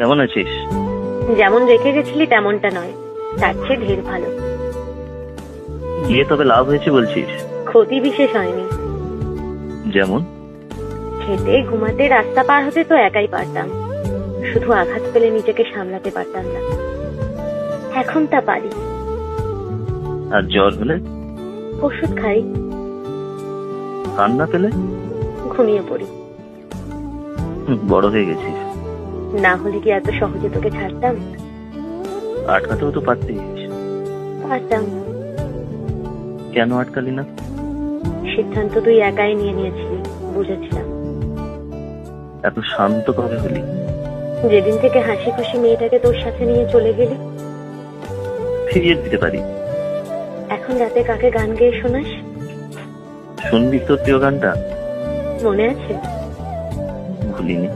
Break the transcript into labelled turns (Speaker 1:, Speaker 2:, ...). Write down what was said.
Speaker 1: কেমন আছিস?
Speaker 2: যেমন রেখে গেছিলি তেমনটা নয়, তার চেয়ে ঢের ভালো।
Speaker 1: গিয়ে তবে লাভ হয়েছে বলছিস?
Speaker 2: ক্ষতি বিশেষ হয়নি।
Speaker 1: যেমন?
Speaker 2: খেতে ঘুমাতে রাস্তা পার হতে তো একাই পারতাম, শুধু আঘাত পেলে নিজেকে সামলাতে পারতাম না। এখন তা পারি।
Speaker 1: আর জ্বর হলে?
Speaker 2: ওষুধ খাই।
Speaker 1: কান্না পেলে?
Speaker 2: ঘুমিয়ে পড়ি।
Speaker 1: বড় হয়ে গেছিস।
Speaker 2: না হলে কি এত সহজে তোকে ছাড়তাম?
Speaker 1: আটকাতেও তো পারতিস।
Speaker 2: পারতাম।
Speaker 1: কেন আটকালি না?
Speaker 2: সিদ্ধান্ত তুই একাই নিয়ে নিয়েছিলি, বুঝেছিলাম।
Speaker 1: এত শান্ত কবে হলি?
Speaker 2: যেদিন থেকে হাসি খুশি মেয়েটাকে তোর সাথে নিয়ে চলে গেলি।
Speaker 1: ফিরিয়ে দিতে পারি।
Speaker 2: এখন রাতে কাকে গান গেয়ে শোনাস?
Speaker 1: শুনবি তোর প্রিয় গানটা?
Speaker 2: মনে আছে?
Speaker 1: ভুলিনি।